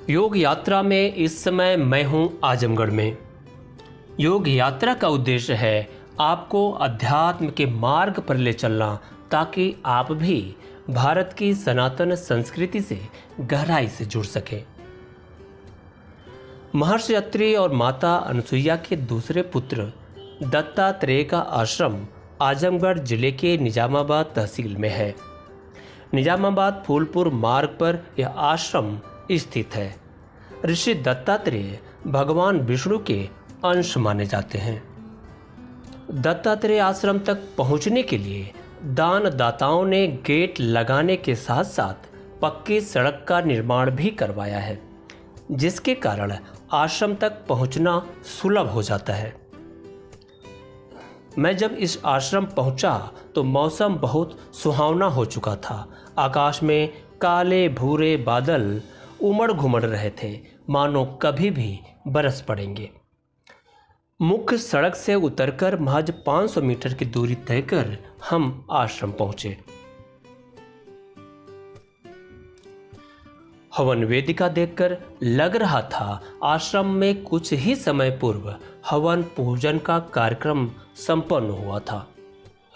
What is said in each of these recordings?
योग यात्रा में इस समय मैं हूं आजमगढ़ में। योग यात्रा का उद्देश्य है आपको अध्यात्म के मार्ग पर ले चलना, ताकि आप भी भारत की सनातन संस्कृति से गहराई से जुड़ सकें। महर्षि अत्रि और माता अनसुईया के दूसरे पुत्र दत्तात्रेय का आश्रम आजमगढ़ जिले के निजामाबाद तहसील में है। निजामाबाद फूलपुर मार्ग पर यह आश्रम स्थित है। ऋषि दत्तात्रेय भगवान विष्णु के अंश माने जाते हैं। दत्तात्रेय आश्रम तक पहुंचने के लिए दान दाताओं ने गेट लगाने के साथ साथ पक्की सड़क का निर्माण भी करवाया है, जिसके कारण आश्रम तक पहुंचना सुलभ हो जाता है। मैं जब इस आश्रम पहुंचा तो मौसम बहुत सुहावना हो चुका था। आकाश में काले भूरे बादल उमड़ घुमड़ रहे थे, मानो कभी भी बरस पड़ेंगे। मुख्य सड़क से उतरकर महज 500 मीटर की दूरी तय कर हम आश्रम पहुंचे। हवन वेदिका देखकर लग रहा था आश्रम में कुछ ही समय पूर्व हवन पूजन का कार्यक्रम संपन्न हुआ था।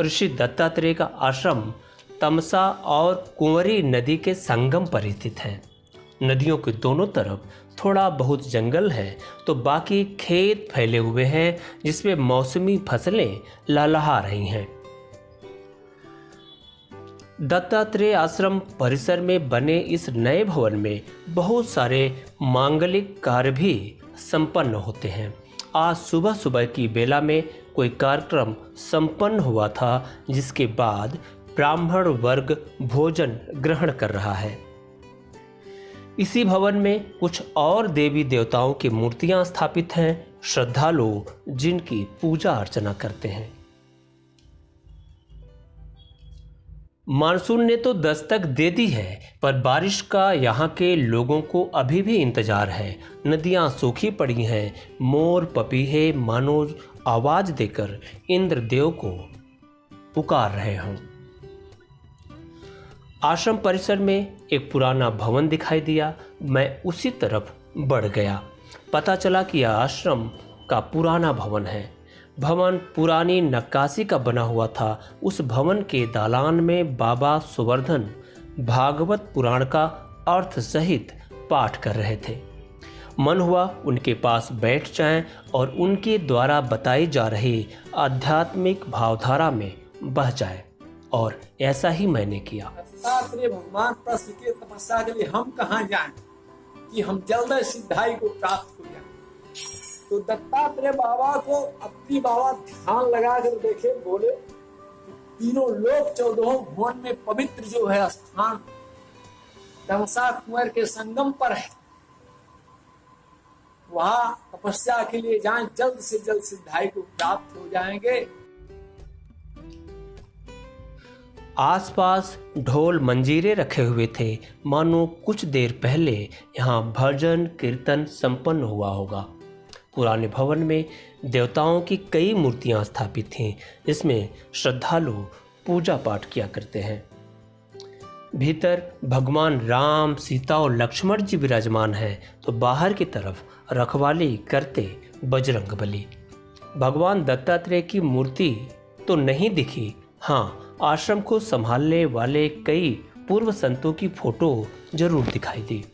ऋषि दत्तात्रेय का आश्रम तमसा और कुंवरी नदी के संगम पर स्थित है। नदियों के दोनों तरफ थोड़ा बहुत जंगल है तो बाकी खेत फैले हुए हैं, जिसमें मौसमी फसलें लहलहा रही हैं। दत्तात्रेय आश्रम परिसर में बने इस नए भवन में बहुत सारे मांगलिक कार्य भी संपन्न होते हैं। आज सुबह सुबह की बेला में कोई कार्यक्रम संपन्न हुआ था, जिसके बाद ब्राह्मण वर्ग भोजन ग्रहण कर रहा है। इसी भवन में कुछ और देवी देवताओं की मूर्तियां स्थापित हैं, श्रद्धालु जिनकी पूजा अर्चना करते हैं। मानसून ने तो दस्तक दे दी है, पर बारिश का यहाँ के लोगों को अभी भी इंतजार है। नदियाँ सूखी पड़ी हैं, मोर पपीहे मानो आवाज देकर इंद्रदेव को पुकार रहे हों। आश्रम परिसर में एक पुराना भवन दिखाई दिया। मैं उसी तरफ बढ़ गया। पता चला कि यह आश्रम का पुराना भवन है। भवन पुरानी नक्काशी का बना हुआ था। उस भवन के दालान में बाबा सुवर्धन भागवत पुराण का अर्थ सहित पाठ कर रहे थे। मन हुआ उनके पास बैठ जाएं और उनके द्वारा बताई जा रही आध्यात्मिक भावधारा में बह जाए, और ऐसा ही मैंने किया। दत्तात्रेय भगवान प्रश्न के तपस्या के लिए हम कहाँ जाएं कि हम जल्द सिद्धाई को प्राप्त हो जाएं। तो दत्तात्रेय बाबा को अपनी बाबा ध्यान लगा कर देखे, बोले तीनों लोक 14 भुवन में पवित्र जो है स्थान तमसा कुंवर के संगम पर है, वहां तपस्या के लिए जाएं, जल्द से जल्द सिद्धाई को प्राप्त हो जाएंगे। आसपास ढोल मंजीरे रखे हुए थे, मानो कुछ देर पहले यहाँ भजन कीर्तन संपन्न हुआ होगा। पुराने भवन में देवताओं की कई मूर्तियां स्थापित थीं, जिसमें श्रद्धालु पूजा पाठ किया करते हैं। भीतर भगवान राम, सीता और लक्ष्मण जी विराजमान हैं, तो बाहर की तरफ रखवाली करते बजरंगबली। भगवान दत्तात्रेय की मूर्ति तो नहीं दिखी, हाँ आश्रम को संभालने वाले कई पूर्व संतों की फोटो जरूर दिखाई दी।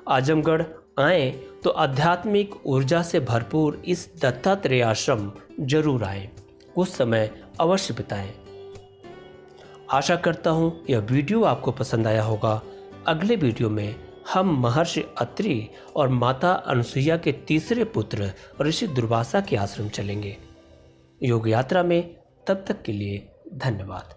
आजमगढ़ आए तो आध्यात्मिक ऊर्जा से भरपूर इस दत्तात्रेय आश्रम जरूर आए, कुछ समय अवश्य बिताएं। आशा करता हूँ यह वीडियो आपको पसंद आया होगा। अगले वीडियो में हम महर्षि अत्रि और माता अनसुईया के तीसरे पुत्र ऋषि दुर्वासा के आश्रम चलेंगे। योग यात्रा में तब तक के लिए धन्यवाद।